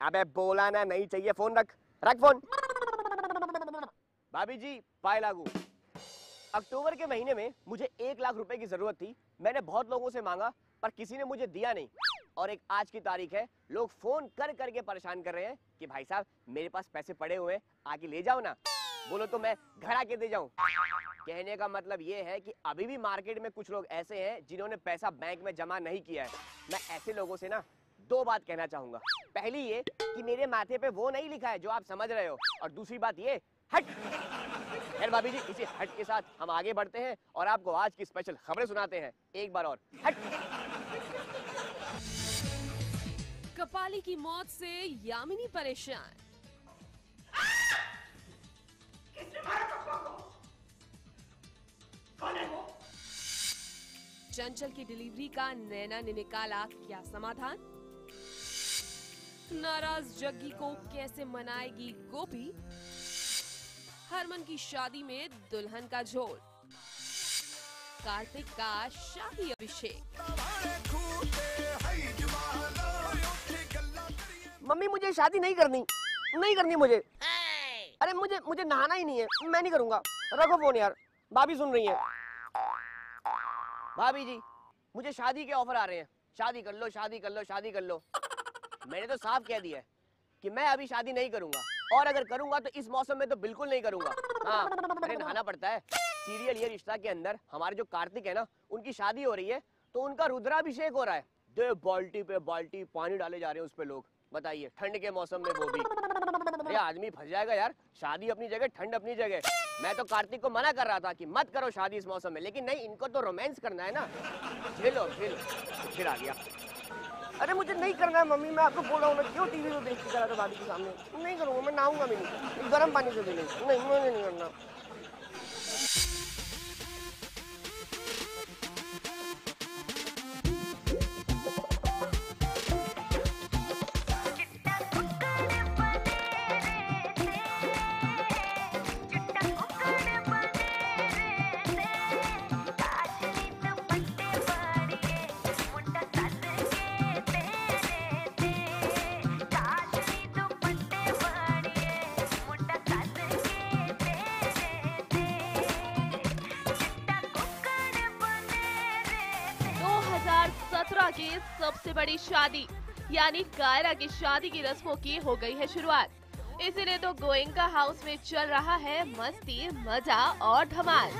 अबे बोला ना, नहीं चाहिए फोन, रख फोन। भाभी जी पाए लागू। अक्टूबर के महीने में मुझे 1 लाख रुपए की जरूरत थी। मैंने बहुत लोगों से मांगा पर किसी ने मुझे दिया नहीं। और एक आज की तारीख है, लोग फोन कर करके परेशान कर रहे हैं कि भाई साहब मेरे पास पैसे पड़े हुए हैं, आके ले जाओ ना। बोलो तो मैं घर आके दे जाऊं। कहने का मतलब ये है कि अभी भी मार्केट में कुछ लोग ऐसे हैं जिन्होंने पैसा बैंक में जमा नहीं किया है। मैं ऐसे लोगों से ना 2 बात कहना चाहूंगा। पहली ये कि मेरे माथे पे वो नहीं लिखा है जो आप समझ रहे हो, और दूसरी बात ये, हट। खैर भाभी जी, इसी हट के साथ हम आगे बढ़ते हैं और आपको आज की स्पेशल खबरें सुनाते हैं। एक बार और हट। कपाली की मौत से यामिनी परेशान। चंचल की डिलीवरी का नैना ने निकाला क्या समाधान? नाराज जग्गी को कैसे मनाएगी गोपी? हरमन की शादी में दुल्हन का झोल। कार्तिक का शाही अभिषेक। मम्मी मुझे शादी नहीं करनी मुझे। अरे मुझे नहाना ही नहीं है, मैं नहीं करूंगा। रखो फोन यार, भाभी सुन रही है। भाभी जी मुझे शादी के ऑफर आ रहे हैं, शादी कर लो, शादी कर लो, शादी कर लो। मैंने तो साफ कह दिया है कि मैं अभी शादी नहीं करूंगा, और अगर करूंगा तो इस मौसम में तो बिल्कुल नहीं करूंगा। हाँ, अरे नहाना पड़ता है। सीरियल ये रिश्ता के अंदर हमारे जो कार्तिक है ना, उनकी शादी हो रही है, तो उनका रुद्राभिषेक हो रहा है। दे बाल्टी पे बाल्टी पानी डाले जा रहे हैं उस पे लोग। बताइए, ठंड के मौसम में वो भी। अरे आदमी फंस जाएगा यार। शादी अपनी जगह, ठंड अपनी जगह। मैं तो कार्तिक को मना कर रहा था कि मत करो शादी इस मौसम में, लेकिन नहीं, इनको तो रोमांस करना है ना। झेलो फिर आ गया। अरे मुझे नहीं करना है मम्मी, मैं आपको बोल रहा हूँ ना, क्यों टीवी में देखती करा तो भाभी के सामने। नहीं करूँगा, मैं नहाऊंगा भी नहीं, गर्म पानी से भी नहीं, मुझे नहीं करना। की सबसे बड़ी शादी यानी कायरा की शादी की रस्मों की हो गई है शुरुआत। इसीलिए तो गोयंका हाउस में चल रहा है मस्ती, मजा और धमाल।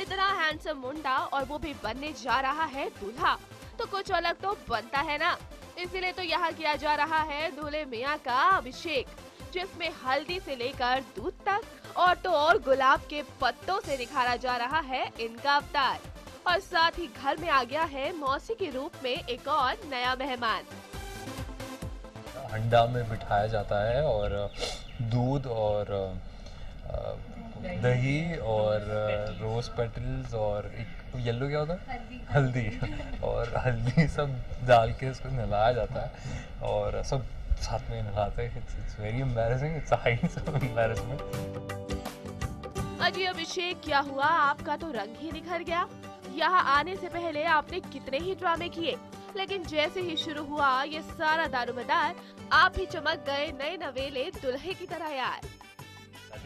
इतना हैंडसम मुंडा और वो भी बनने जा रहा है दूल्हा, तो कुछ अलग तो बनता है ना। इसीलिए तो यहाँ किया जा रहा है दूल्हे मियाँ का अभिषेक, जिसमें हल्दी से लेकर दूध तक और तो और गुलाब के पत्तों से निखारा जा रहा है इनका अवतार। और साथ ही घर में आ गया है मौसी के रूप में एक और नया मेहमान। हंडा में बिठाया जाता है और दूध और दही और रोज पेटल्स और एक येलो क्या होता है, हल्दी और हल्दी सब डाल के उसको नहलाया जाता है और सब साथ में नहलाते हैं। It's very embarrassing, it's Heights of embarrassment. अजी अभिषेक क्या हुआ, आपका तो रंग ही निखर गया। यहाँ आने से पहले आपने कितने ही ड्रामे किए, लेकिन जैसे ही शुरू हुआ ये सारा दारोमदार, आप ही चमक गए नए नवेले दुल्हे की तरह यार।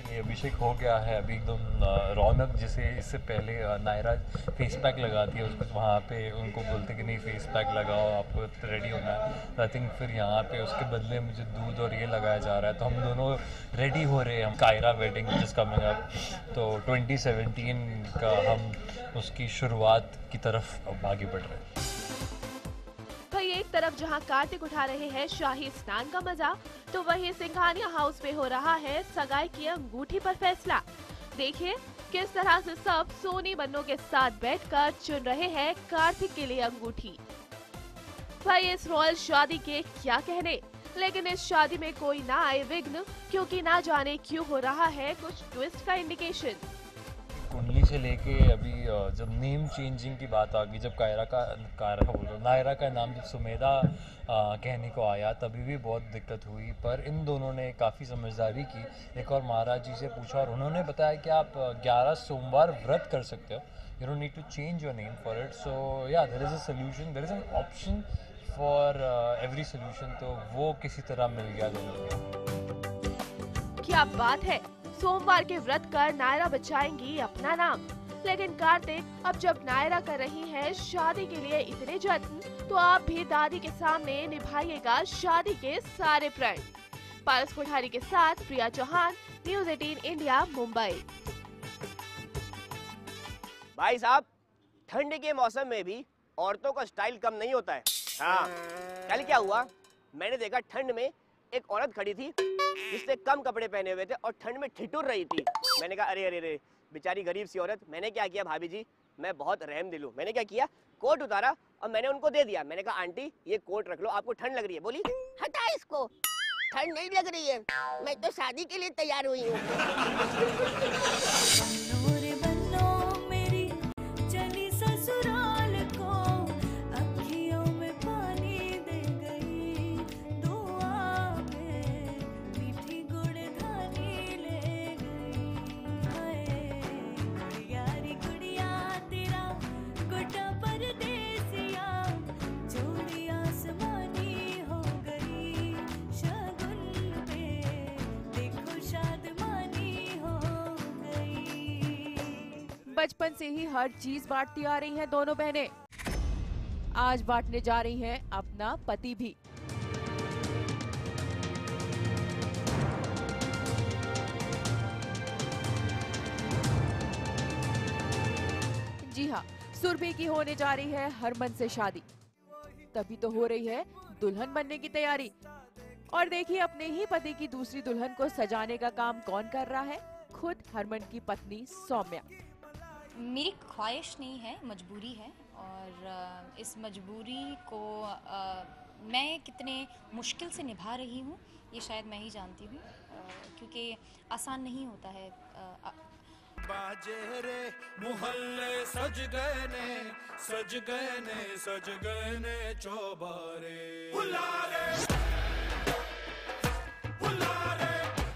ये अभिषेक हो गया है अभी एकदम रौनक। जिसे इससे पहले नायरा फेस पैक लगाती है, उसको वहाँ पे उनको बोलते कि नहीं फेस पैक लगाओ, आपको रेडी होना है। आई थिंक फिर यहाँ पे उसके बदले मुझे दूध और ये लगाया जा रहा है, तो हम दोनों रेडी हो रहे हैं। हम कायरा वेडिंग जिस कमिंग अप, तो 2017 का हम उसकी शुरुआत की तरफ अब आगे बढ़ रहे हैं। भाई एक तरफ जहां कार्तिक उठा रहे हैं शाही स्नान का मजा, तो वहीं सिंघानिया हाउस में हो रहा है सगाई की अंगूठी पर फैसला। देखिए किस तरह से सब सोनी बन्नों के साथ बैठकर चुन रहे हैं कार्तिक के लिए अंगूठी। भाई इस रॉयल शादी के क्या कहने, लेकिन इस शादी में कोई ना आए विघ्न, क्योंकि ना जाने क्यों हो रहा है कुछ ट्विस्ट का इंडिकेशन। कुंडली से लेके अभी जब नेम चेंजिंग की बात आ गई, जब नायरा का नाम जब सुमेधा कहने को आया तभी भी बहुत दिक्कत हुई, पर इन दोनों ने काफ़ी समझदारी की। एक और महाराज जी से पूछा और उन्होंने बताया कि आप 11 सोमवार व्रत कर सकते हो, you don't need to change your name for it. So yeah there is a solution, there is an option for every solution. तो वो किसी तरह मिल गया दोनों को। क्या बात है, सोमवार के व्रत कर नायरा बचाएंगी अपना नाम। लेकिन कार्तिक, अब जब नायरा कर रही है शादी के लिए इतने जत्न, तो आप भी दादी के सामने निभाइएगा शादी के सारे प्रण। पारस कोठारी के साथ प्रिया चौहान, न्यूज़ 18 इंडिया, मुंबई। भाई साहब, ठंड के मौसम में भी औरतों का स्टाइल कम नहीं होता है। हाँ, कल क्या हुआ, मैंने देखा ठंड में एक औरत खड़ी थी जिसने कम कपड़े पहने हुए थे और ठंड में ठिठुर रही थी। मैंने कहा अरे अरे अरे, बेचारी गरीब सी औरत। मैंने क्या किया भाभी जी, मैं बहुत रहमदिल हूँ। मैंने क्या किया, कोट उतारा और मैंने उनको दे दिया। मैंने कहा आंटी ये कोट रख लो, आपको ठंड लग रही है। बोली हटा इसको, ठंड नहीं लग रही है, मैं तो शादी के लिए तैयार हुई हूँ। बचपन से ही हर चीज बांटती आ रही हैं दोनों बहनें, आज बांटने जा रही हैं अपना पति भी। जी हाँ, सुरभि की होने जा रही है हरमन से शादी, तभी तो हो रही है दुल्हन बनने की तैयारी। और देखिए अपने ही पति की दूसरी दुल्हन को सजाने का काम कौन कर रहा है, खुद हरमन की पत्नी सौम्या। मेरी ख्वाहिश नहीं है, मजबूरी है, और इस मजबूरी को मैं कितने मुश्किल से निभा रही हूँ ये शायद मैं ही जानती हूँ, क्योंकि आसान नहीं होता है। बाजे रे मोहल्ले सज गए ने चौबारे।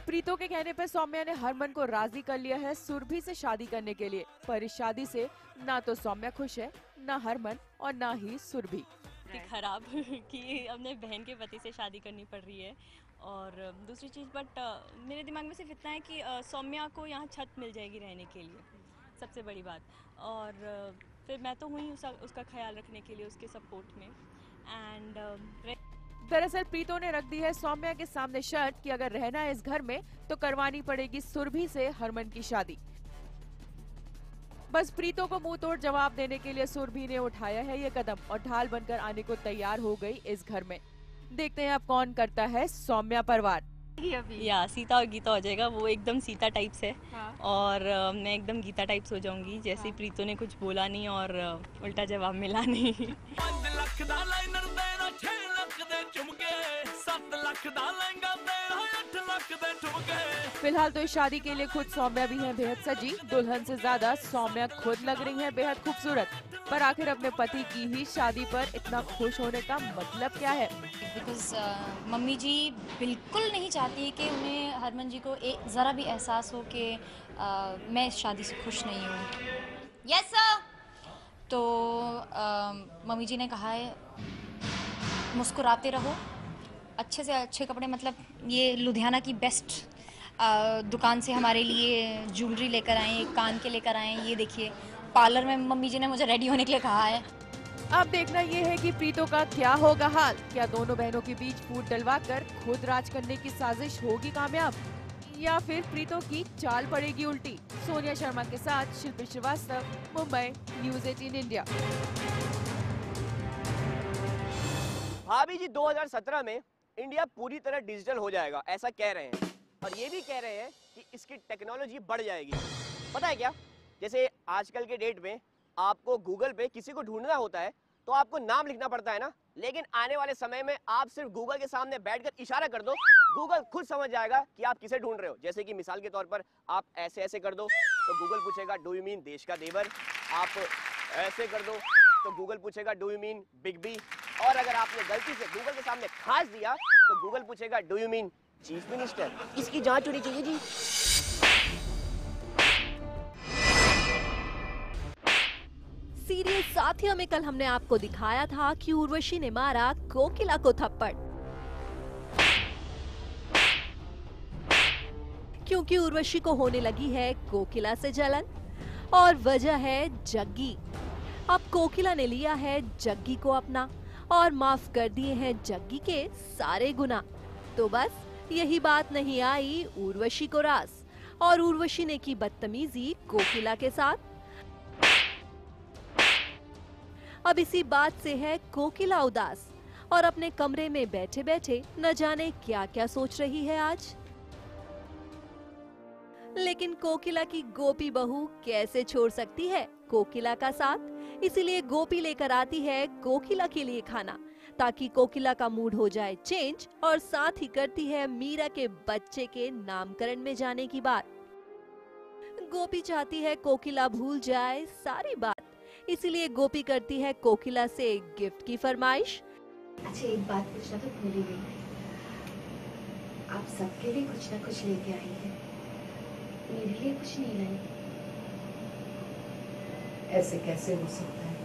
प्रीतो के कहने पर सौम्या ने हरमन को राजी कर लिया है सुरभि से शादी करने के लिए, पर इस शादी से ना तो सौम्या खुश है, ना हरमन और ना ही सुरभि। खराब कि अपने बहन के पति से शादी करनी पड़ रही है, और दूसरी चीज़ बट मेरे दिमाग में सिर्फ इतना है कि सौम्या को यहाँ छत मिल जाएगी रहने के लिए, सबसे बड़ी बात। और फिर मैं तो हुई उसका ख्याल रखने के लिए, उसके सपोर्ट में। एंड दरअसल प्रीतो ने रख दी है सौम्या के सामने शर्त कि अगर रहना है इस घर में तो करवानी पड़ेगी सुरभि से हरमन की शादी। बस प्रीतो को मुंह तोड़ जवाब देने के लिए सुरभि ने उठाया है ये कदम और ढाल बनकर आने को तैयार हो गई इस घर में। देखते हैं अब कौन करता है सौम्या परवार। या सीता और गीता हो जाएगा, वो एकदम सीता टाइप्स है। हाँ। और मैं एकदम गीता टाइप्स हो जाऊंगी, जैसे हाँ। प्रीतो ने कुछ बोला नहीं और उल्टा जवाब मिला नहीं। फिलहाल तो इस शादी के लिए खुद सौम्या भी है बेहद सजी, दुल्हन से ज्यादा सौम्या खुद लग रही है बेहद खूबसूरत। पर आखिर अपने पति की ही शादी पर इतना खुश होने का मतलब क्या है? बिकॉज मम्मी जी बिल्कुल नहीं चाहती कि उन्हें हरमन जी को ज़रा भी एहसास हो कि मैं इस शादी से खुश नहीं हूँ। Yes sir. तो मम्मी जी ने कहा है मुस्कुराते रहो, अच्छे से अच्छे कपड़े, मतलब ये लुधियाना की बेस्ट दुकान से हमारे लिए ज्वेलरी लेकर आए, कान के लेकर आए। ये देखिए पार्लर में मम्मी जी ने मुझे रेडी होने के लिए कहा है। अब देखना ये है कि प्रीतो का क्या होगा हाल। क्या दोनों बहनों के बीच फूट डलवाकर खुद राज करने की साजिश होगी कामयाब, या फिर प्रीतो की चाल पड़ेगी उल्टी? सोनिया शर्मा के साथ शिल्पी श्रीवास्तव, मुंबई, न्यूज़ 18 इंडिया। भाभी जी 2017 में इंडिया पूरी तरह डिजिटल हो जाएगा ऐसा कह रहे हैं, और ये भी कह रहे हैं कि इसकी टेक्नोलॉजी बढ़ जाएगी। पता है क्या, जैसे आजकल के डेट में आपको गूगल पे किसी को ढूंढना होता है तो आपको नाम लिखना पड़ता है ना, लेकिन आने वाले समय में आप सिर्फ गूगल के सामने बैठकर इशारा कर दो, गूगल खुद समझ जाएगा कि आप किसे ढूंढ रहे हो। जैसे कि मिसाल के तौर पर आप ऐसे ऐसे कर दो तो गूगल पूछेगा डू यू मीन देश का देवर। आप ऐसे कर दो तो गूगल पूछेगा do you mean big B. और अगर आपने गलती से गूगल के सामने खास दिया तो गूगल पूछेगा do you mean chief minister. इसकी जांच होनी चाहिए जी। सीरियल साथिया में कल हमने आपको दिखाया था कि उर्वशी ने मारा कोकिला को थप्पड़, क्योंकि उर्वशी को होने लगी है कोकिला से जलन और वजह है जग्गी। अब कोकिला ने लिया है जग्गी को अपना और माफ कर दिए हैं जग्गी के सारे गुनाह। तो बस यही बात नहीं आई उर्वशी को रास और उर्वशी ने की बदतमीजी कोकिला के साथ। अब इसी बात से है कोकिला उदास और अपने कमरे में बैठे बैठे न जाने क्या क्या सोच रही है आज। लेकिन कोकिला की गोपी बहू कैसे छोड़ सकती है कोकिला का साथ, इसीलिए गोपी लेकर आती है कोकिला के लिए खाना ताकि कोकिला का मूड हो जाए चेंज और साथ ही करती है मीरा के बच्चे के नामकरण में जाने की बात। गोपी चाहती है कोकिला भूल जाए सारी बात, इसीलिए गोपी करती है कोकिला से गिफ्ट की फरमाइश। अच्छा एक बात पूछना तो भूल ही गई, आप सबके लिए कुछ ना कुछ लेके आई हैं, मेरे लिए कुछ नहीं लाई। ऐसे कैसे हो सकता है?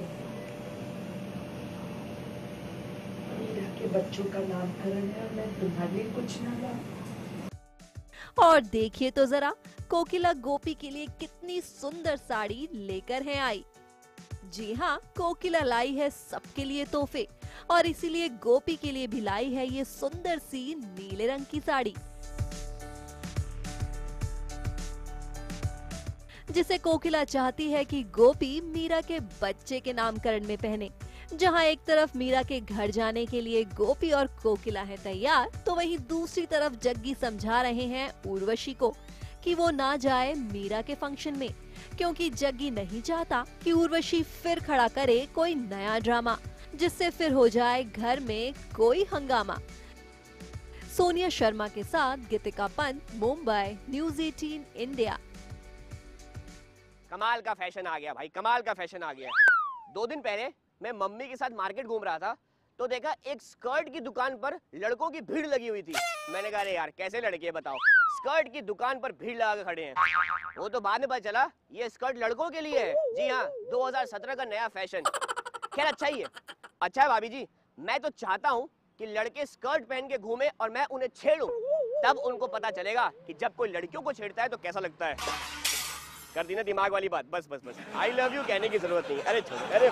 मीरा के बच्चों का नामकरण है और मैं तुम्हारे लिए कुछ ना लाऊं। और देखिए तो जरा कोकिला गोपी के लिए कितनी सुंदर साड़ी लेकर है आई। जी हाँ, कोकिला लाई है सबके लिए तोहफे और इसीलिए गोपी के लिए भी लाई है ये सुंदर सी नीले रंग की साड़ी, जिसे कोकिला चाहती है कि गोपी मीरा के बच्चे के नामकरण में पहने। जहां एक तरफ मीरा के घर जाने के लिए गोपी और कोकिला है तैयार, तो वहीं दूसरी तरफ जग्गी समझा रहे हैं उर्वशी को कि वो ना जाए मीरा के फंक्शन में, क्योंकि जग्गी नहीं चाहता कि उर्वशी फिर खड़ा करे कोई नया ड्रामा, जिससे फिर हो जाए घर में कोई हंगामा। सोनिया शर्मा के साथ गीतिका पंत, मुंबई, न्यूज़ 18 इंडिया। कमाल का फैशन आ गया भाई, कमाल का फैशन आ गया। 2 दिन पहले मैं मम्मी के साथ मार्केट घूम रहा था तो देखा एक स्कर्ट की दुकान पर लड़कों की भीड़ लगी हुई थी। मैंने कहा अरे यार कैसे लड़के बताओ, स्कर्ट की दुकान पर भीड़ लगा के खड़े हैं। वो तो बाद में पता चला ये स्कर्ट लड़कों के लिए है। जी हाँ, 2017 का नया फैशन। खैर अच्छा ही है, अच्छा है भाभी जी। मैं तो चाहता हूँ कि लड़के स्कर्ट पहन के घूमे और मैं उन्हें छेड़ूं, तब उनको पता चलेगा कि जब कोई लड़कियों को छेड़ता है तो कैसा लगता है। कर दी ना दिमाग वाली बात, बस बस बस। आई लव यू कहने की जरूरत नहीं। अरे छोड़, अरे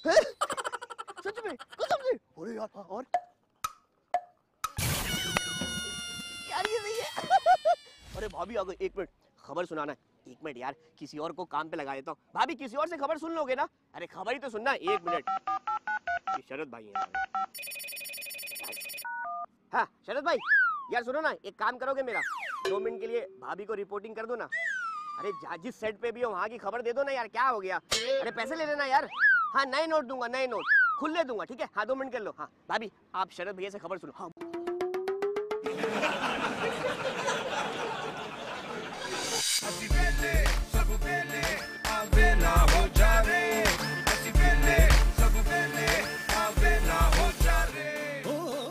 सच में कसम से। अरे यार और यार ये सही है। अरे भाभी आ गई, 1 मिनट खबर सुनाना है। 1 मिनट यार, किसी और को काम पे लगा देता हूँ। भाभी किसी और से खबर सुन लोगे ना? अरे खबर ही तो सुनना, 1 मिनट। ये शरद भाई है। हाँ शरद भाई, यार सुनो ना, एक काम करोगे मेरा? 2 मिनट के लिए भाभी को रिपोर्टिंग कर दो ना। अरे जिस सेट पे भी हो वहाँ की खबर दे दो ना यार, क्या हो गया? अरे पैसे ले लेना यार। हाँ नए नोट दूंगा, नए नोट खुले दूंगा, ठीक है? हाँ 2 मिनट कर लो। हाँ भाभी आप शरद भैया से खबर सुनो। हाँ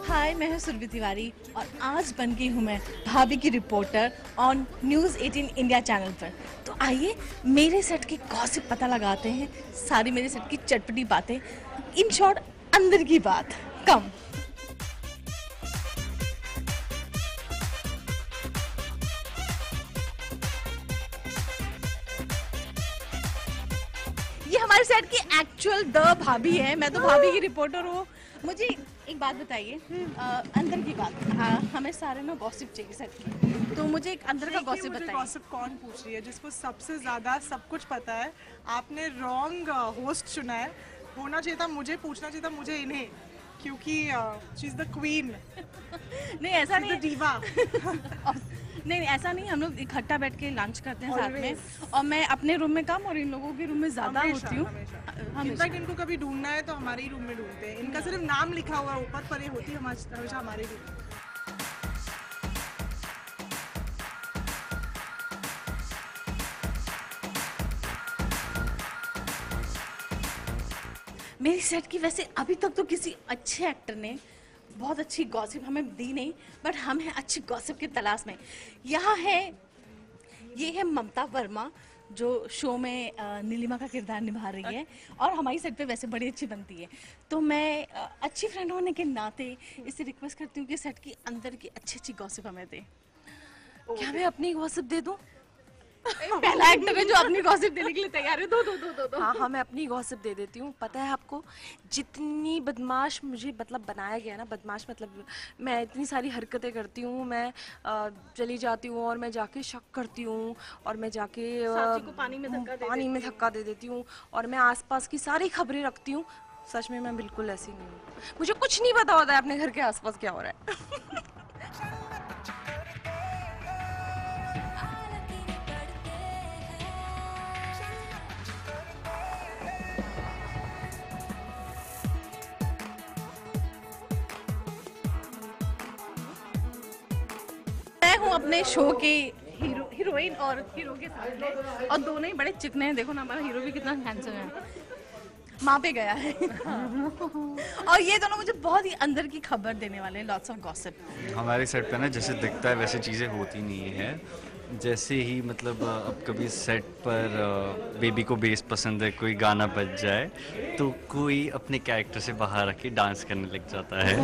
हाय, मैं हूँ सुरभि तिवारी और आज बन गई हूँ मैं भाभी की reporter on news 18 India channel पर। तो आइए मेरे सेट की गॉसिप पता लगाते हैं, सारी मेरे सेट की चटपटी बातें, इन शॉर्ट अंदर की बात। कम ये हमारे सेट की एक्चुअल द भाभी है, मैं तो भाभी की रिपोर्टर हूँ। मुझे एक बात बताइए, अंदर की बात। हमें सारे ना गॉसिप चाहिए सेट की, तो मुझे एक अंदर का गॉसिप बताइए। गॉसिप कौन पूछ रही है? जिसको सबसे ज्यादा सब कुछ पता है। आपने रॉन्ग होस्ट चुना है। होना चाहिए था मुझे, पूछना चाहिए था मुझे इन्हें, क्योंकि शी इज द क्वीन। नहीं ऐसा नहीं, डीवा। नहीं ऐसा नहीं, हम लोग इकट्ठा बैठ के लंच करते हैं साथ में, और मैं अपने रूम में कम और इन लोगों के रूम में ज्यादा होती हूँ। इनफैक्ट इनको कभी ढूंढना है तो हमारे ही रूम में ढूंढते हैं। इनका सिर्फ नाम लिखा हुआ है ऊपर, पर ये होती है हमेशा हमारे रूम में। मेरी सेट की वैसे अभी तक तो किसी अच्छे एक्टर ने बहुत अच्छी गॉसिप हमें दी नहीं, बट हम हैं अच्छी गॉसिप की तलाश में। यहाँ है, ये है ममता वर्मा जो शो में नीलिमा का किरदार निभा रही है, और हमारी सेट पे वैसे बड़ी अच्छी बनती है। तो मैं अच्छी फ्रेंड होने के नाते इससे रिक्वेस्ट करती हूँ कि सेट की अंदर की अच्छी गॉसिप हमें दे। क्या मैं अपनी गॉसिप दे दूँ? पहला एक्टर है जो अपनी गॉसिप देने के लिए तैयार है। दो। हाँ मैं अपनी गॉसिप दे देती हूँ। पता है आपको, जितनी बदमाश मुझे मतलब बनाया गया ना, बदमाश मतलब मैं इतनी सारी हरकतें करती हूँ, मैं चली जाती हूँ और मैं जाके शक करती हूँ, और मैं जाके को पानी में धक्का दे देती हूँ, और मैं आसपास की सारी खबरें रखती हूँ। सच में मैं बिल्कुल ऐसी नहीं हूँ, मुझे कुछ नहीं पता होता है अपने घर के आसपास क्या हो रहा है। मैं हूँ अपने शो के हीरोइन और हीरो के साथ में, और दोनों ही बड़े चिकने हैं। देखो ना, हमारा हीरो भी कितना हैंडसम है, माँ पे गया है। और ये दोनों मुझे बहुत ही अंदर की खबर देने वाले हैं, लॉट्स ऑफ गॉसिप। हमारे सेट पे ना जैसे दिखता है वैसे चीज़ें होती नहीं है। जैसे ही मतलब अब कभी सेट पर बेबी को बेस पसंद है, कोई गाना बज जाए तो कोई अपने कैरेक्टर से बाहर आके डांस करने लग जाता है।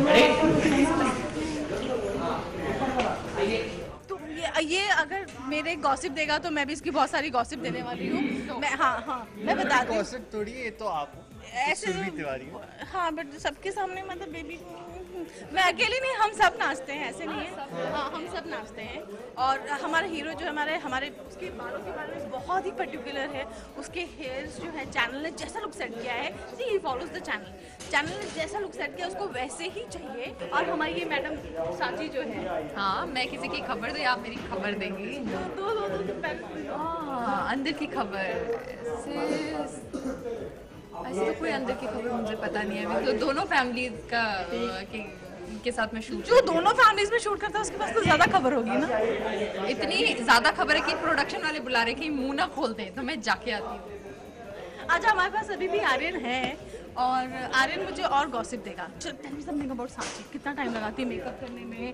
ये अगर मेरे गॉसिप देगा तो मैं भी इसकी बहुत सारी गॉसिप देने वाली हूँ। हाँ मैं बता दूँ। गॉसिप थोड़ी, ये तो आप ऐसे तिवारी। हाँ बट सबके सामने मतलब बेबी मैं अकेली नहीं, हम सब नाचते हैं, ऐसे नहीं है। हाँ हम सब नाचते हैं। और हमारा हीरो जो हमारे उसके बालों के बारे में बहुत ही पर्टिकुलर है। उसके हेयर्स जो है, चैनल ने जैसा लुक सेट किया है, ही फॉलोज द चैनल ने जैसा लुक सेट किया उसको वैसे ही चाहिए। और हमारी ये मैडम साची जो है, हाँ मैं किसी की खबर दे, आप मेरी खबर देंगी। दो अंदर की खबर ऐसे तो कोई अंदर की खबर मुझे पता नहीं है। अभी तो दोनों फैमिली के साथ में शूट, जो दोनों फैमिलीज में शूट करता है उसके पास तो ज्यादा खबर होगी ना। इतनी ज्यादा खबर है कि प्रोडक्शन वाले बुला रहे कि मुंह ना खोल दें, तो मैं जाके आती हूँ। अच्छा हमारे पास अभी भी आर्यन है, और आर्यन मुझे और गॉसिप देगा। चल टेल मी समथिंग अबाउट साची। कितना टाइम लगाती है मेकअप करने में,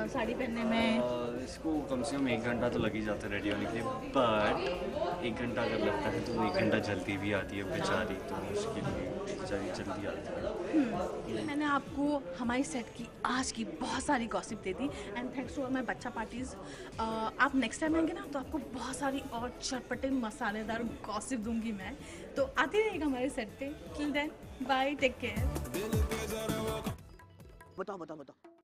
साड़ी पहनने में? इसको कम से कम 1 घंटा तो लग ही जाता है रेडी होने के लिए, बट 1 घंटा अगर लगता है तो 1 घंटा जल्दी भी आती है बेचारी, तो उसके लिए बेचारी जल्दी आती है। मैंने आपको हमारी सेट की आज की बहुत सारी गॉसिप दे दी, एंड थैंक्स टू माय बच्चा पार्टीज। आप नेक्स्ट टाइम आएंगे ना तो आपको बहुत सारी और चटपटे मसालेदार गॉसिप दूंगी मैं, तो आते रहिएगा हमारे सेट पे। Till then bye, take care. बताओ बताओ बताओ।